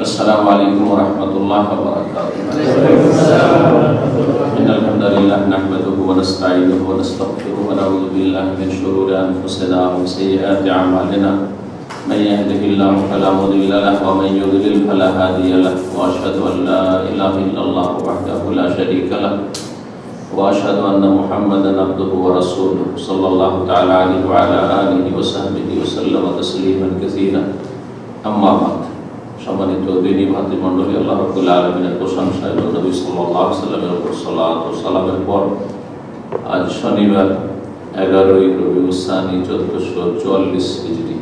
السلام عليكم ورحمة الله وبركاته. إن الحمد لله نحمده ونستعينه ونستغفره ونعوذ بالله من شرور أنفسنا ومن سيئات أعمالنا من يهده الله فلا مضل له ومن يضلل فلا هادي له وأشهد أن لا إله إلا الله وحده لا شريك له وأشهد أن محمدا عبده ورسوله صلى الله تعالى عليه وعلى آله وصحبه وسلم تسليما كثيرا أما بعد। সম্মানিত দিনী ভাতৃমণ্ডলী, আল্লাহ রাব্বুল আলামিনের প্রশংসা এবং নবী সাল্লাল্লাহু আলাইহি ওয়াসাল্লামের উপর সালাত ও সালামের পর আজ শনিবার 11ই রবিউল সানি 1444 হিজরি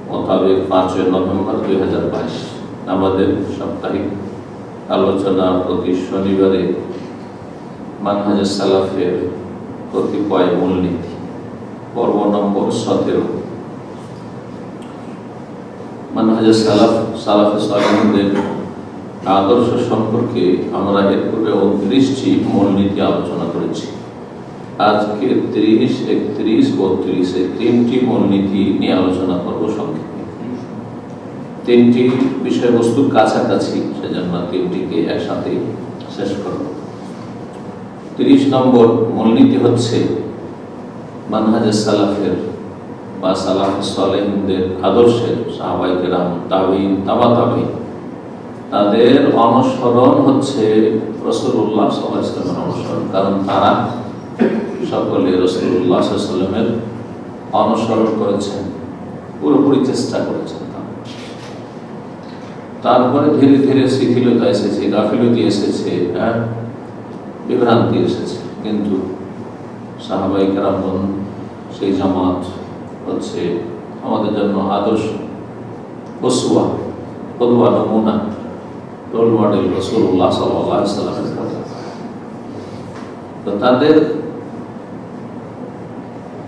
মোতাবেক 5 নভেম্বর 2022 আমাদের সাপ্তাহিক আলোচনা প্রতি শনিবারে মানহাজে সালাফের কতিপয় মূলনীতি পর্ব নম্বর 17। মানহাজে সালাফে সালেহীনদের আদর্শ সম্পর্কে আমরা এর পূর্বে 29টি মূলনীতি আলোচনা করেছি। আজকে 30, 31, 32 এই 3টি মূলনীতি নিয়ে আলোচনা করব সংক্ষেপে। 3টি বিষয়বস্তুর কাছাকাছি, সেজন্য 3টিকে একসাথে শেষ করব। 30 নম্বর মূলনীতি হচ্ছে মানহাজে সালাফের বা সালাফে সালেহীনদের আদর্শের সাহাবায়ে কেরাম, তাবেঈন, তাবা তাবেঈন তাদের অনুসরণ হচ্ছে রাসূলুল্লাহ সাল্লাল্লাহু আলাইহি ওয়াসাল্লামের অনুসরণ, কারণ তারা সকলে রাসূলুল্লাহ সাল্লাল্লাহু আলাইহি ওয়াসাল্লামের অনুসরণ করেছেন, পুরোপুরি চেষ্টা করেছেন। তারপরে ধীরে ধীরে শিথিলতা এসেছে, গাফিলতি এসেছে, বিভ্রান্তি এসেছে, কিন্তু সাহাবায়ে কেরামগণ সেই জামাত হচ্ছে আমাদের জন্য আদর্শ, উসওয়া, কদওয়া, নমুনা, রোল মডেল রাসূলুল্লাহ সাল্লাল্লাহু আলাইহি ওয়াসাল্লামের কথা। তো তাদের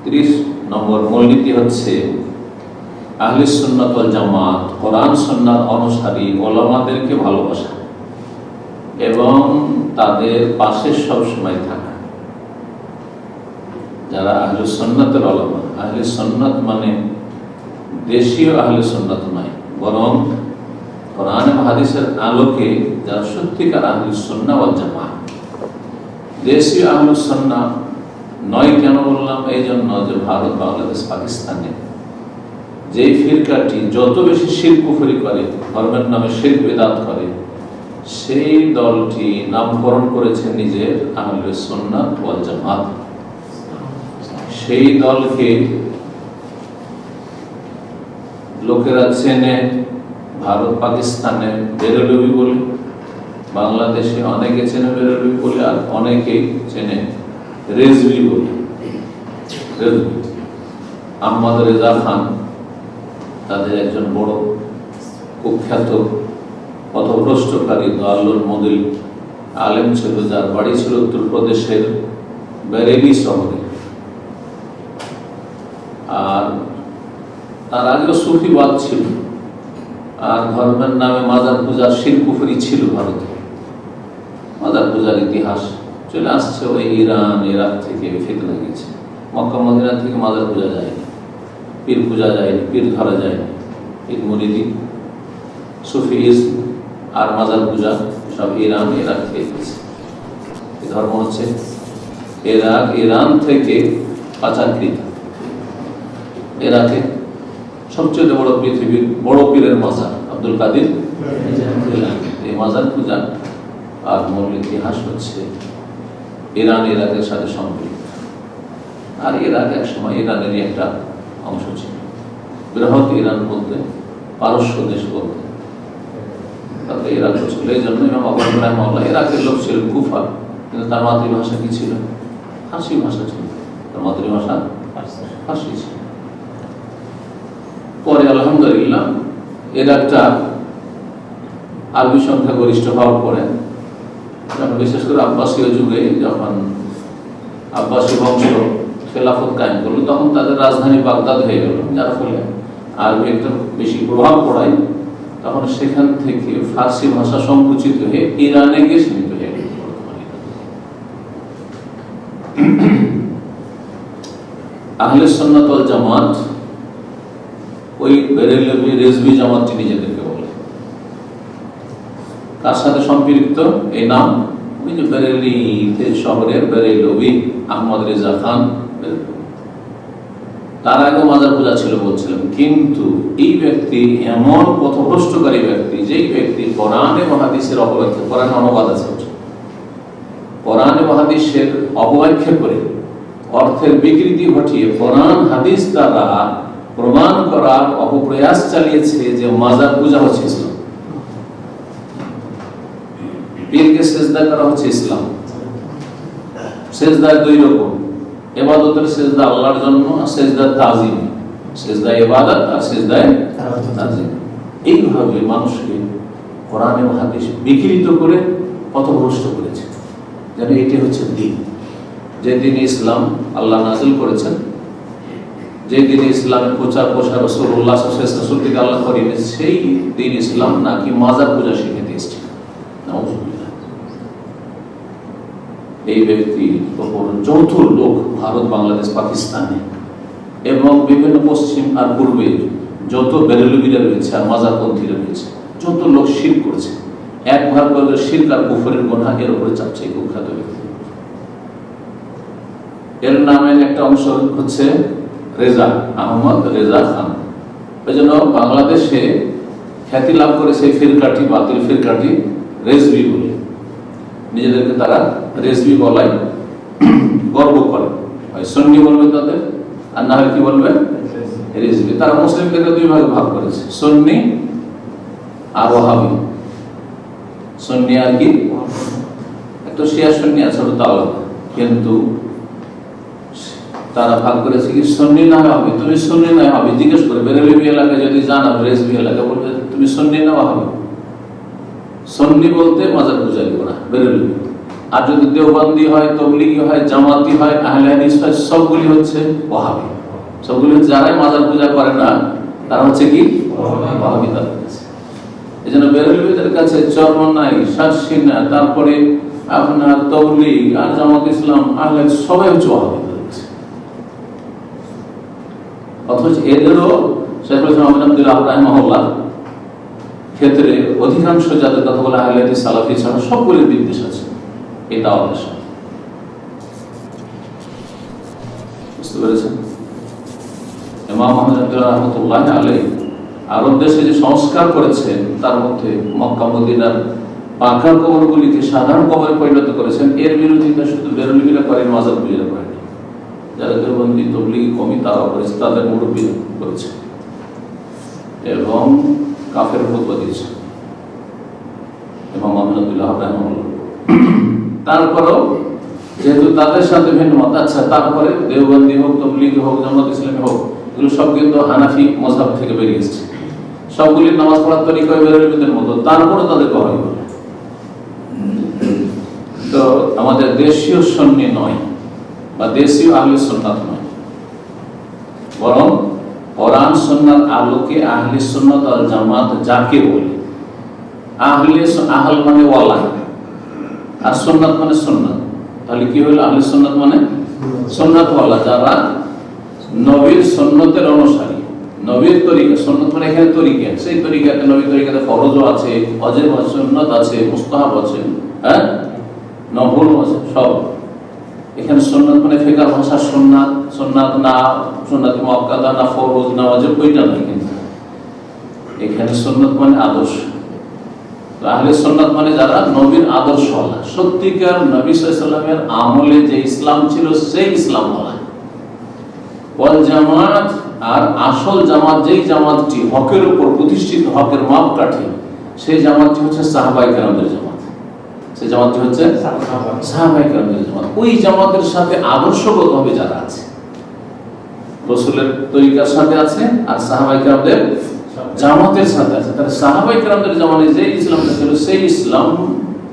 30 নম্বর মূলনীতি হচ্ছে আহলে সুন্নাত ওয়াল জামাত, কোরআন সুন্নাহর অনুসারী ওলামাদেরকে ভালোবাসা এবং তাদের পাশে সব সময় থাকা। যারা আহলে সুন্নাতের ওলামা, আহলে সুন্নাত মানে দেশীয় আহলে সুন্নাত নয়, বরং কোরআন এবং হাদিসের আলোকে যারা সত্যিকার আহলে সুন্নাহ ওয়াল জামাত। দেশীয় আহলে সুন্নাহ নয় কেন বললাম? এই জন্য যে ভারত, বাংলাদেশ, পাকিস্তানে যেই ফিরকাটি যত বেশি শিরক কুফরি করে, ধর্মের নামে শিরক বিদআত করে, সেই দলটি নামকরণ করেছে নিজের আহলে সুন্নাত ওয়াল জামাত। সেই দলকে লোকেরা চেনে ভারত, পাকিস্তানে বেরেলভি বলে, বাংলাদেশে অনেকে চেনে বেরেলভি বলে, আর অনেকে চেনে রেজভি বলে। আহমদ রেজা খান তাদের একজন বড় কুখ্যাত পথভ্রষ্টকারী দারুল মুদিল আলেম ছিল, যার বাড়ি ছিল উত্তরপ্রদেশের বেরেলি শহরে। আর তার আগেও সুফিবাদ ছিল, আর ধর্মের নামে মাজার পূজার শিরক কুফরি ছিল ভারতে। মাজার পূজার ইতিহাস চলে আসছে ওই ইরান, ইরাক থেকে ফিতনা গেছে। মক্কা মদিনা থেকে মাজার পূজা যায়নি, পীর পূজা যায়নি, পীর ধরা যায়নি। পীর মুরিদি, সুফিইজম আর মাজার পূজা সব ইরান, ইরাক থেকে গেছে। এই ধর্ম হচ্ছে ইরাক, ইরান থেকে পাচারকৃত। ইরাকে সবচেয়ে বড় পৃথিবীর বড় পীরের মাজার আব্দুল কাদির, এই মাজার পূজা আর মূল ইতিহাস হচ্ছে ইরান, ইরাকের সাথে সম্পৃক্ত। আর ইরাক এক সময় ইরানেরই একটা অংশ ছিল। বৃহৎ ইরান বলতে পারস্য দেশ বলতে তাতে ইরাক ছিল। এই জন্য ইমাম আবু হানিফা রাহিমাহুল্লাহ ইরাকের লোক ছিল, কুফা, কিন্তু তার মাতৃভাষা কি ছিল? ফার্সি ভাষা ছিল। তার মাতৃভাষা ফার্সি ছিল। পরে আলহামদুলিল্লাহ ইরাকটা আরবি সংখ্যা গরিষ্ঠ হওয়ার পরে, বিশেষ করে আব্বাসীয় যুগে যখন আব্বাসী বংশ খেলাফত কায়েম করলো, তখন তাদের রাজধানী বাগদাদ হয়ে গেল, যার ফলে আরবি একটা বেশি প্রভাব পড়ায়। তখন সেখান থেকে ফার্সি ভাষা সংকুচিত হয়ে ইরানে গিয়ে সীমিত হয়ে গেল। আহলে সুন্নাত ওয়াল জামাত ওই বেরেলভি রেজভি জামাতটি নিজেদেরকে বলে। তার সাথে সম্পৃক্ত এই নাম ওই যে বেরেলি শহরের বেরেলভি আহমদ রেজা খান। তার আগে মাজার পূজা ছিল বলছিলাম, কিন্তু এই ব্যক্তি এমন পথভ্রষ্টকারী ব্যক্তি, যেই ব্যক্তি কোরআনে ও হাদিসের অপব্যাখ্যা, কোরআনে অনুবাদ আছে, কোরআনে ও হাদিসের অপব্যাখ্যা করে অর্থের বিকৃতি ঘটিয়ে কোরআন হাদিস দ্বারা প্রমাণ করার অপপ্রয়াস চালিয়েছে যে মাজার পূজা হচ্ছে ইসলাম, পীরকে সেজদা করা হচ্ছে ইসলাম। সেজদা দুই রকম, ইবাদতের সেজদা আল্লাহর জন্য আর সেজদা তাজিম, সেজদা ইবাদত আর সেজদা তাজিম। এইভাবে মানুষকে কোরআন এবং হাদিস বিকৃত করে পথভ্রষ্ট করেছে, যেন এটি হচ্ছে দিন। যে দিন ইসলাম আল্লাহ নাযিল করেছেন, যে দিন ইসলামের প্রচার প্রসার রাসূলুল্লাহ সাল্লাল্লাহু আলাইহি ওয়াসাল্লাম থেকে আল্লাহ করেন, সেই দিন ইসলাম নাকি মাজার পূজা শিখে দিয়েছে। নাউযুবিল্লাহ। এই ব্যক্তির উপর যৌথ লোক ভারত, বাংলাদেশ, পাকিস্তানে এবং বিভিন্ন পশ্চিম আর পূর্বে যত বেরেলভিরা রয়েছে আর মাজারপন্থীরা রয়েছে, যত লোক শিরক করেছে, এক ভাগ করে শিরক আর কুফরের গুনাহ এর উপরে চাপছে এই কুখ্যাত ব্যক্তি। এর নামের একটা অংশ হচ্ছে রেজা, আহমদ রেজা খান। এই জন্য বাংলাদেশে খ্যাতি লাভ করে সেই ফিরকাটি, বাতিল ফিরকাটি রেজভি বলে, নিজেদেরকে তারা রেজভি বলায় গর্ব করে। সুন্নি বলবে তাদের, আর না হয় কি বলবে রেজভি। তারা মুসলিমদেরকে দুই ভাগে ভাগ করেছে, সুন্নি আর ওয়াহাবি। সুন্নি আর কি, একটা শিয়া সুন্নি আছে, ওটা আলাদা, কিন্তু তারা ভাগ করেছে কি সুন্নি না হবে। তুমি সুন্নি না হবে জিজ্ঞেস করে বেরেলভি এলাকায় যদি জানা, রেজভি এলাকা বলবে তুমি সুন্নি না হবে। সুন্নি বলতে মাজার পূজারি করা বেরেলভি, আর যদি দেওবন্দি হয়, তবলিগি হয়, জামাতি হয়, আহলে হাদিস হয়, সবগুলি হচ্ছে ওয়াহাবি। সবগুলি হচ্ছে যারাই মাজার পূজা করে না তারা হচ্ছে কি ওয়াহাবি। তাদের কাছে এই জন্য বেরেলভিদের কাছে চরমনাই, শাসিনা, তারপরে আপনার তবলিগ আর জামাত ইসলাম, আহলে সবাই হচ্ছে ওয়াহাবি। অথচ এদেরও শেখুল ইসলাম আহমদুল্লাহ রাহিমাহুল্লাহ ক্ষেত্রে অধিকাংশ যাদের কথা বলা আহলে হাদিস সালাফি ছাড়া সবগুলির বিদ্বেষ আছে এই দাওয়াতের সাথে। বুঝতে পেরেছেন? ইমাম আহমদ রাহমাতুল্লাহ আলাইহি আরব দেশে যে সংস্কার করেছেন, তার মধ্যে মক্কা মদিনার পাকা কবরগুলিকে সাধারণ কবরে পরিণত করেছেন। এর বিরোধিতা শুধু বেরেলভিরা করেন, মাজার পূজারা করেন। যারা দেওবন্দি, তবলিগি কমি তারাও করেছে, তাদের মুরব্বী করেছে এবং কাফের ফতোয়া দিয়েছে ইমাম আহমদুল্লাহ রাহিমাহুল্লাহ। তারপরেও যেহেতু তাদের সাথে ভিন্ন মত, আচ্ছা তারপরে দেওবন্দি হোক, তবলিগি হোক, জামাত ইসলামী হোক, এগুলো সব কিন্তু হানাফি মাযহাব থেকে বেরিয়ে এসেছে। সবগুলির নামাজ পড়ার তরিকা বেরেলভিদের মতো, তারপরে তাদের কওয়াই বলে। তো আমাদের দেশীয় সুন্নি নয় বা দেশীয় আহলে সুন্নাত নয়, বরং কোরআন সুন্নাহর আলোকে আহলে সুন্নাত ওয়াল জামাত যাকে বলে, আহল মানে ওয়ালা আর সুন্নাত মানে সুন্নাত। তাহলে কি হলো? আহলে সুন্নাত মানে সুন্নাত ওয়ালা, যারা নবীর সুন্নতের অনুসারী, নবীর তরিকা। সুন্নাত মানে এখানে তরিকা, সেই তরিকাতে নবীর তরিকাতে ফরজও আছে, ওয়াজিব আছে, সুন্নাত আছে, মুস্তাহাব আছে, হ্যাঁ নফল আছে, সব। এখানে সুন্নাত মানে ফিকহ ভাষা সুন্নাত, সুন্নাত না সুন্নাত মুআক্কাদা না ফরজ না ওয়াজিব, ওইটা নয়। কিন্তু এখানে সুন্নাত মানে আদর্শ। তো আহলে সুন্নাত মানে যারা নবীর আদর্শওয়ালা, সত্যিকার নবী সাল্লাল্লাহু আলাইহি ওয়াসাল্লামের আমলে যে ইসলাম ছিল সেই ইসলামওয়ালা। ওয়াল জামাত, আর আসল জামাত, যেই জামাতটি হকের উপর প্রতিষ্ঠিত, হকের মাপকাঠি, সেই জামাতটি হচ্ছে সাহাবায়ে কেরামদের জামাত। সেই জামাতটি হচ্ছে সাহাবায়ে কেরামদের জামাত। ওই জামাতের সাথে আদর্শগতভাবে যারা আছে, রাসূলের তরিকার সাথে আছে আর সাহাবায়ে কেরামদের জামাতের সাথে আছে, তাহলে সাহাবায়ে কেরামদের জামানে যে ইসলামটা ছিল সেই ইসলাম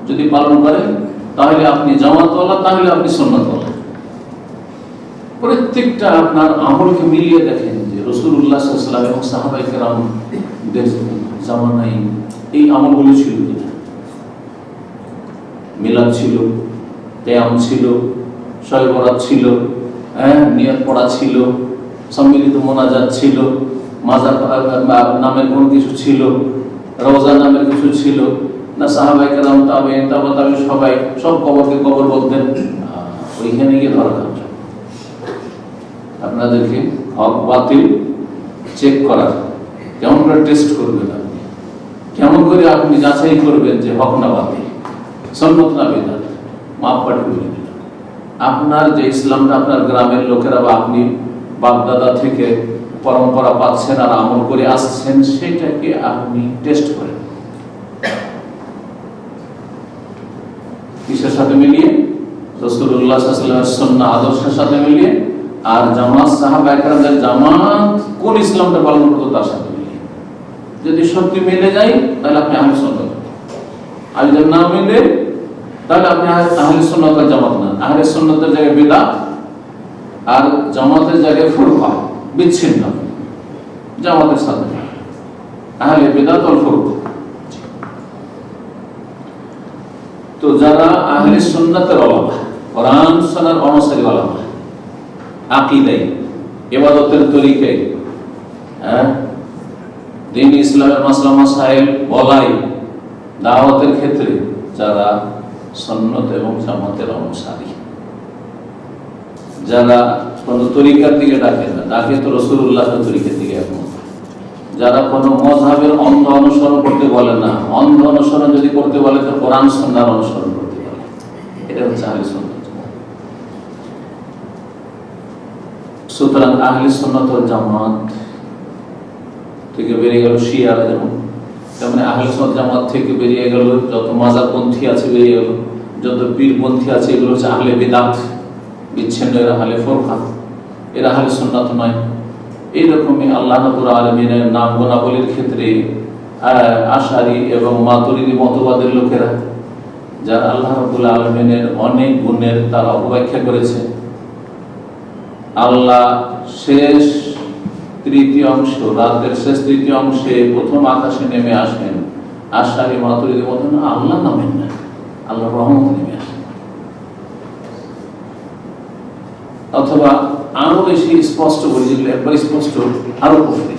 যদি পালন করেন তাহলে আপনি জামাতওয়ালা, তাহলে আপনি সুন্নাতওয়ালা। প্রত্যেকটা আপনার আমলকে মিলিয়ে দেখেন যে রাসূলুল্লাহ সাল্লাল্লাহু আলাইহি ওয়াসাল্লাম এবং সাহাবায়ে কেরামদের জামানায় এই আমলগুলো ছিল কিনা। মিলাদ ছিল, কিয়াম ছিল, শবে বরাত ছিল, নিয়ত পড়া ছিল, সম্মিলিত মোনাজাত ছিল, মাজার নামের কোনো কিছু ছিল, রওজা নামের কিছু ছিল না সাহাবায়ে কেরাম, তাবেঈন, তাবে তাবেঈন সবাই সব কবরকে কবর বলতেন। ওইখানে গিয়ে ধরা খাচ্ছে। আপনাদেরকে হক বাতিল চেক করার, কেমন করে টেস্ট করবেন আপনি, কেমন করে আপনি যাচাই করবেন যে হক না বাতিল, সুন্নাত না বিদআত, মাপকাঠি বলে দিলাম। আপনার যে ইসলামটা আপনার গ্রামের লোকেরা বা আপনি বাপদাদা থেকে পরম্পরা পাচ্ছেন আর আমল করে আসছেন, সেটাকে আপনি টেস্ট করেন কিসের সাথে মিলিয়ে? রাসূলুল্লাহ সাল্লাল্লাহু আলাইহি ওয়াসাল্লামের সুন্নাহ আদর্শের সাথে মিলিয়ে, আর জামাত সাহাবায়ে কেরামদের জামাত কোন ইসলামটা পালন করতো তার সাথে মিলিয়ে। যদি সত্যি মিলে যায় তাহলে আপনি আহলে সুন্নাত, আর যদি না মিলে তাহলে আপনি আহলে সুন্নাত ওয়াল জামাত না। আহলে সুন্নাতের জায়গায় বিদআত আর জামাতের জায়গায় ফুরকা, বিচ্ছিন্ন। জামাতের সাথে আহলে বিদআত ওয়াল ফুরকা। তো যারা আহলে সুন্নাতের ওলামা, কোরআন সুন্নাহর অনুসারী ওলামা, আকীদায়, ইবাদতের তরিকায়, দ্বীন ইসলামের মাসলা মাসাইল বলাই, দাওয়াতের ক্ষেত্রে যারা সুন্নাত এবং জামাতের অনুসারী, যারা কোন তরিকার দিকে ডাকে না, ডাকে তো রাসূলুল্লাহর তরিকার দিকে, এখন যারা কোনো মাযহাবের অন্ধ অনুসরণ করতে বলে না, অন্ধ অনুসরণ যদি করতে বলে তো কোরআন সুন্নাহর অনুসরণ করতে বলে, এটা হচ্ছে আহলে সুন্নাত। সুতরাং আহলে সুন্নাত ওয়াল জামাত থেকে বেরিয়ে গেল শিয়ারা, যেমন তেমনি আহলে সুন্নাত জামাত থেকে বেরিয়ে গেল যত মাযহাবপন্থী আছে, বেরিয়ে গেল যত পীরপন্থী আছে, এগুলো হচ্ছে আহলে বিদআত, বিচ্ছিন্ন, এরা আহলে ফুরকা, এরা আহলে সুন্নাত নয়। এইরকমই আল্লাহ রাব্বুল আলামিনের নাম গুণাবলীর ক্ষেত্রে আশারী এবং মাতুরিদী মতবাদের লোকেরা, যারা আল্লাহ রাব্বুল আলামিনের অনেক গুণের তারা অপব্যাখ্যা করেছে। আল্লাহ শেষ তৃতীয় অংশ, রাতের শেষ তৃতীয় অংশে প্রথম আকাশে নেমে আসেন, আশারী মাতুরিদী মত না, আল্লাহ নামেন না, আল্লাহর রহমত নেমে আসেন। অথবা আরো বেশি স্পষ্ট বলি, যেগুলো একবার স্পষ্ট আরো কুফরি।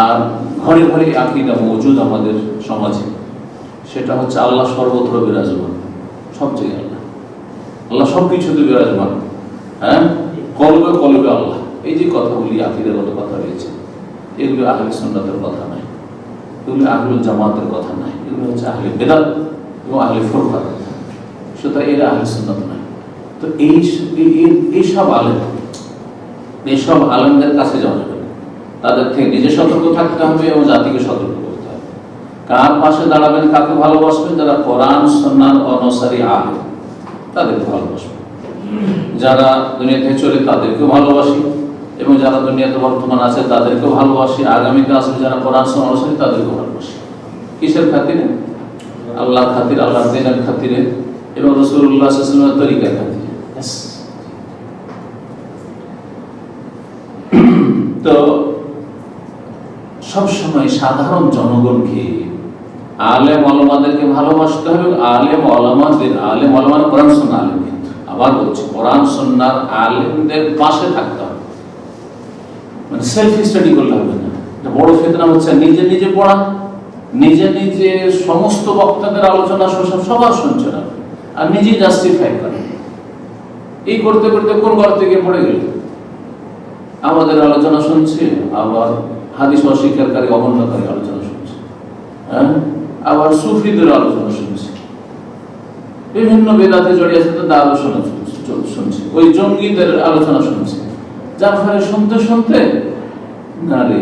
আর ঘরে ঘরে আকীদা মওজুদ আমাদের সমাজে, সেটা হচ্ছে আল্লাহ সর্বত্র বিরাজমান, সব জায়গায় আল্লাহ, আল্লাহ সবকিছুতে বিরাজমান। হ্যাঁ, কলবে কলবে আল্লাহ, এই যে কথাগুলি আকীদাগত কথা রয়েছে, এগুলো আহলে সুন্নাতের কথা নয়, এগুলো আহলুল জামাতের কথা নয়, এগুলো হচ্ছে আহলে বিদআত এবং আহলে ফুরকা। সুতরাং এরা আহলে সুন্নাত নয়। তো এইসব আলেমদের কাছে যাওয়া যাবে না, তাদের থেকে নিজে সতর্ক থাকতে হবে এবং জাতিকে সতর্ক করতে হবে। কার পাশে দাঁড়াবেন, কাকে ভালোবাসবেন? যারা কোরআন সুন্নাহর অনুসারী আলেম, তাদেরকে ভালোবাসবেন। যারা দুনিয়া থেকে চলে তাদেরকেও ভালোবাসি, এবং যারা দুনিয়াতে বর্তমান আছে তাদেরকেও ভালোবাসি, আগামীতে আসবে যারা কোরআন সুন্নাহ অনুসারী তাদেরকেও ভালোবাসি। কিসের খাতিরে? আল্লাহর খাতিরে, আল্লাহর দ্বীনের খাতিরে এবং রাসূলুল্লাহ সাল্লাল্লাহু আলাইহি ওয়াসাল্লামের তরিকার খাতিরে। তো সবসময় সাধারণ জনগণকে, আলেম ওলামাদেরকে ভালোবাসতে হবে। আলেম ওলামার কোরআন সুন্নাহ আলেম, কিন্তু আবার বলছি কোরআন সুন্নাহর আলেমদের পাশে থাকতে হবে। মানে সেলফ স্টাডি করলে হবে না। এটা বড় ফিতনা হচ্ছে, নিজে নিজে পড়া, নিজে নিজে সমস্ত বক্তাদের আলোচনা সবার শুনছেন আর নিজেই জাস্টিফাই করেন। এই করতে করতে কোন ঘর থেকে পড়ে গেল? আমাদের আলোচনা শুনছে, আবার হাদিস অস্বীকারী অবমাননাকারী আলোচনা শুনছে, হ্যাঁ, আবার সুফিদের আলোচনা শুনছে, বিভিন্ন বেদাতে জড়িয়ে আছে তাদের আলোচনা শুনছে, ওই জঙ্গিদের আলোচনা শুনছে। যার ফলে শুনতে শুনতে নারী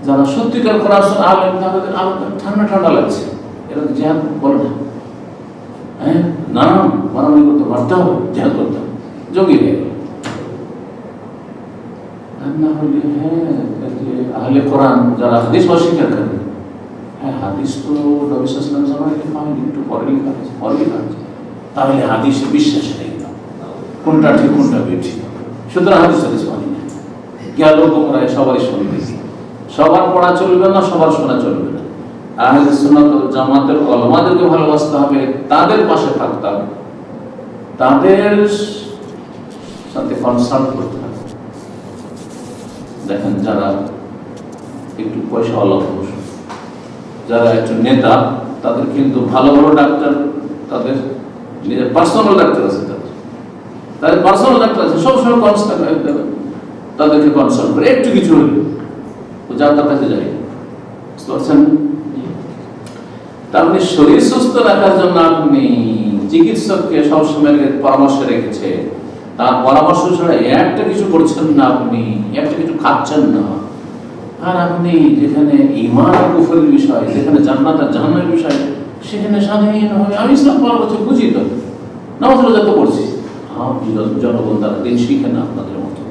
যারা সত্যিকার কোরআন সুন্নাহ আলেম, তাদের আলোচনা ঠান্ডা ঠান্ডা লাগছে। এরা জিহাদ বলে না, হ্যাঁ, না মারামারি করতে, মারতে হবে, জিহাদ করতে হবে, জঙ্গি হয়ে গেল। না হলে হ্যাঁ, আহলে কোরআন যারা হাদিস অস্বীকার করে, হ্যাঁ হাদিস তো নবী সাল্লাল্লাহু আলাইহি ওয়াসাল্লাম লেখা হয়নি, একটু পরে লেখা হয়েছে, তাহলে হাদিসে বিশ্বাস নেই, কোনটা ঠিক কোনটা বেঠিক। সুতরাং হাদিস মানি না, গেল গোমরায় সবারই শুনবে, সবার পড়া চলবে না, সবার শোনা চলবে না। আহলে সুন্নাত ওয়াল জামাতের ওলামাদেরকে ভালোবাসতে হবে, তাদের পাশে থাকতে হবে, তাদের সাথে কনসাল্ট করতে হবে। দেখেন যারা একটু পয়সাওয়ালা মানুষ, যারা একজন নেতা, তাদের কিন্তু ভালো ভালো ডাক্তার, তাদের নিজের পার্সোনাল ডাক্তার আছে, তাদের পার্সোনাল ডাক্তার আছে, সবসময় তাদেরকে কনসাল্ট করে একটু কিছু হলে যা তার কাছে যাই। বুঝতে পারছেন? আপনি শরীর সুস্থ রাখার জন্য আপনি চিকিৎসককে সবসময় পরামর্শ রেখেছে, তার পরামর্শ ছাড়া একটা কিছু করছেন না, আপনি একটা কিছু খাচ্ছেন না, আর আপনি যেখানে ঈমান আর কুফরের বিষয়, যেখানে জান্নাত আর জাহান্নামের বিষয়, সেখানে স্বাধীনভাবে আমি ইসলাম পাওয়ার কথা বুঝি তো, নামাজ রোজা তো করছি। জনগণ তারা দিন শিখে না আপনাদের মতো,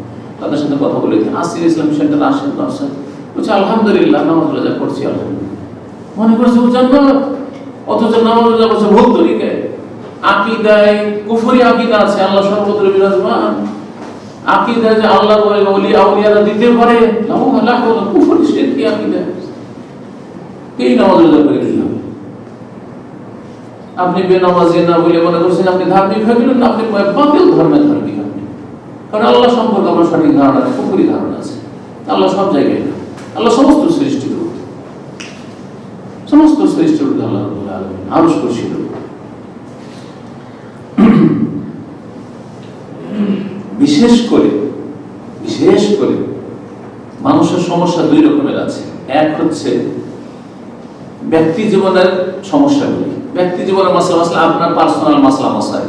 তাদের সাথে কথা বলে আসি ইসলাম সেন্টার আসেন, আসেন বলছে আলহামদুলিল্লাহ নামাজ রোজা করছি, আলহামদুলিল্লাহ মনে করছে ও জান্নাত, অথচ নামাজ রোজা করছে ভুল তরিকায়। আকীদায় কুফরি আকীদা আছে, আল্লাহ সর্বত্র বিরাজমান। আকীদায় যে আল্লাহ ওলি আউলিয়ারা দিতে পারে, কুফরি শিরকি আকীদা, এই নামাজ রোজা করে দিলাম। আপনি বেনামাজি না বলে মনে করছেন আপনি ধার্মিক হয়ে গেলেন, আপনি বাতিল ধর্মের ধার্মিক। আপনি কারণ আল্লাহ সম্পর্কে আমার সঠিক ধারণা নেই, কুফরি ধারণা আছে। আল্লাহ সব জায়গায় না, আল্লাহ সমস্ত সৃষ্টির ঊর্ধ্বে, সমস্ত সৃষ্টির ঊর্ধ্বে আল্লাহ রাব্বুল আলামিন, আরশ কুরসির ঊর্ধ্বে। বিশেষ করে মানুষের সমস্যা দুই রকমের আছে। এক হচ্ছে ব্যক্তি জীবনের সমস্যাগুলি, ব্যক্তি জীবনের মাসলা মাসলা, আপনার পার্সোনাল মাসলা মাসাইল,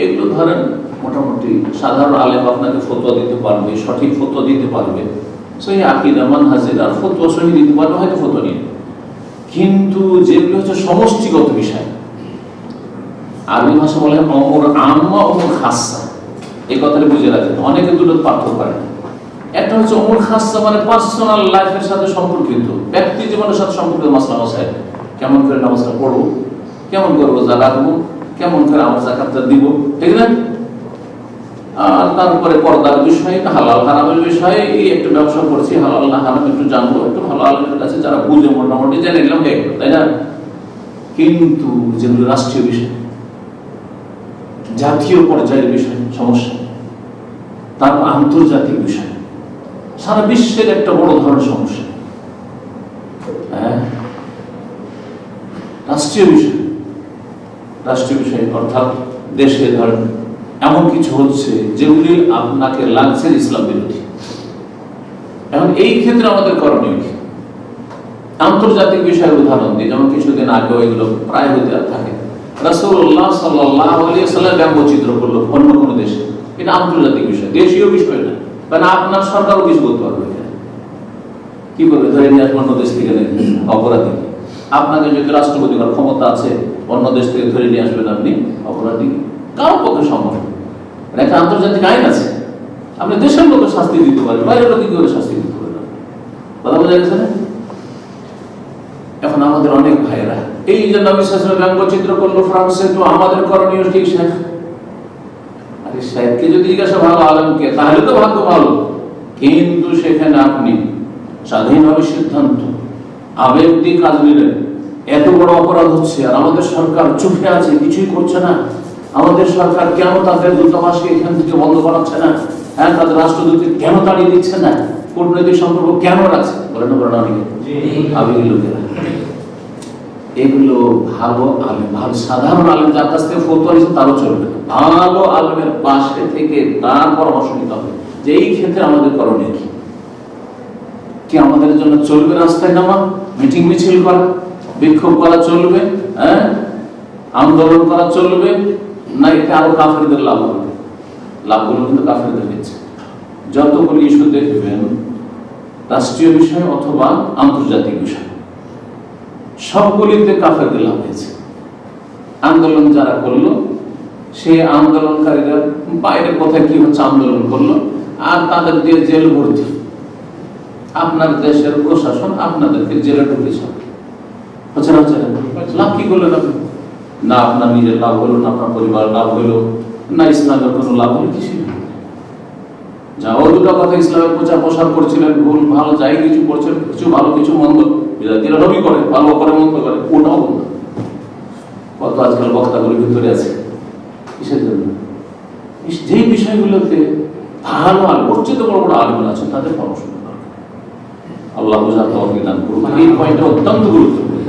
এগুলো ধরেন মোটামুটি সাধারণ আলেম আপনাকে ফতোয়া দিতে পারবে, সঠিক ফতোয়া দিতে পারবে, সহি আকীদা মানহাজের আর ফতোয়া সহি দিতে পারবে, হয়তো ফতোয়া নিয়ে। কিন্তু যেগুলো হচ্ছে সমষ্টিগত বিষয়, আরবি ভাষা বলে অমর আম্মা অমর খাসা, এই কথাটা বুঝে রাখেন। অনেকে দুটো পার্থক্য করে। একটা হচ্ছে অমর খাসা মানে পার্সোনাল লাইফের সাথে সম্পর্কিত, ব্যক্তি জীবনের সাথে সম্পর্কিত মাসলা মাসাইল। কেমন করে নামাজটা পড়বো, কেমন করে রোজা রাখবো, কেমন করে আমার যাকাতটা দিব, ঠিক না? আর তারপরে পর্দার বিষয়ে, হালাল হারামের বিষয়ে, এই একটা ব্যবসা করছি, হালাল না হারাম একটু জানবো, একটু ভালো আলেমের কাছে যারা বুঝে মোটামুটি জেনে নিলাম, তাই না? কিন্তু যেগুলো রাষ্ট্রীয় বিষয়, জাতীয় পর্যায়ের বিষয় সমস্যা, তারপর আন্তর্জাতিক বিষয়, সারা বিশ্বের একটা বড় ধরনের সমস্যা, রাষ্ট্রীয় বিষয় অর্থাৎ দেশে ধরেন এমন কিছু হচ্ছে যেগুলি আপনাকে লাগছে ইসলাম বিরোধী। এখন এই ক্ষেত্রে আমাদের করণীয় কি? আন্তর্জাতিক বিষয়ের উদাহরণ দিই, যেমন কিছুদিন আগে এগুলো প্রায় হতে থাকে। রাসূলুল্লাহ সাল্লাল্লাহু আলাইহি ওয়াসাল্লাম ব্যঙ্গচিত্র করলো অন্য কোনো দেশে, এটা আন্তর্জাতিক বিষয়, দেশীয় বিষয় না। কারণ আপনার সরকারও কিছু করতে পারবে না। কি করবে? ধরে নিয়ে আসবে অন্য দেশ থেকে অপরাধী। আপনাকে যদি রাষ্ট্রপতি করার ক্ষমতা আছে, অন্য দেশ থেকে ধরে নিয়ে আসবেন আপনি অপরাধী, কারো পক্ষে সম্ভব না। একটা আন্তর্জাতিক আইন আছে, আপনি দেশের লোকের শাস্তি দিতে পারেন, বাইরের লোক কি করে শাস্তি দিতে পারেন? কথা বোঝা গেছে না? এখন আমাদের অনেক ভাইরা এই যে নবী সাল্লাল্লাহু আলাইহি ওয়াসাল্লাম ব্যঙ্গচিত্র করলো ফ্রান্সে, তো আমাদের করণীয় কি? শেখ আরে শেখকে যদি জিজ্ঞাসা ভালো আলেমকে, তাহলে তো ভাগ্য ভালো। কিন্তু সেখানে আপনি স্বাধীনভাবে সিদ্ধান্ত, আবেগ দিয়ে কাজ নিলেন, এত বড় অপরাধ হচ্ছে, আর আমাদের সরকার চুপে আছে, কিছুই করছে না। আমাদের সরকার কেন তাদের দূতাবাসকে এখান থেকে বন্ধ করাচ্ছে না? হ্যাঁ, তাদের রাষ্ট্রদূতকে কেন তাড়িয়ে দিচ্ছে না? কূটনৈতিক সম্পর্ক কেন রাখছে? বলেন না অনেকে আবেগী লোকেরা। এগুলো ভালো আলেম, ভালো সাধারণ আলেম যার কাছ থেকে ফতোয়া নিচ্ছে তারও চলবে না। ভালো আলেমের পাশে থেকে তার পরামর্শ নিতে হবে যে এই ক্ষেত্রে আমাদের করণীয় কি আমাদের জন্য চলবে? রাস্তায় নামা, মিটিং মিছিল করা, বিক্ষোভ করা চলবে, আন্দোলন করা চলবে না? এতে আরো কাফেরদের লাভ হবে। লাভগুলো কিন্তু কাফেরদের হচ্ছে। যতগুলি ইস্যু দেখবেন, রাষ্ট্রীয় বিষয় অথবা আন্তর্জাতিক বিষয়, সবগুলিতে কাফেরদের লাভ হয়েছে। আন্দোলন যারা করলো, সেই আন্দোলনকারীরা বাইরে কোথায় কি হচ্ছে আন্দোলন করলো, আর তাদের দিয়ে জেল ভর্তি। আপনার দেশের প্রশাসন আপনাদেরকে জেলে ঢুকেছে, হচ্ছে না? লাভ কি করলেন আপনি? না আপনার নিজের লাভ হলো, না আপনার পরিবার লাভ হলো, না ইসলামের কোনো লাভ হলো, কিছুই না। যা ও দুটো কথা ইসলামের প্রচার প্রসার করছিলেন, ভুল ভালো যাই কিছু করছেন, কিছু ভালো কিছু মন্দ, বিরোধীরা রবি করে, ভালো করে মন্দ করে, ওটাও বন্ধ। কত আজকাল বক্তাগুলোর ভিতরে আছে, কিসের জন্য? যেই বিষয়গুলোতে ভালো আলো, উচ্চিত বড় বড় আলোচনা আছে, তাদের পরামর্শ দরকার। আল্লাহ বুঝার তৌফিক দান করুন। এই পয়েন্টটা অত্যন্ত গুরুত্বপূর্ণ।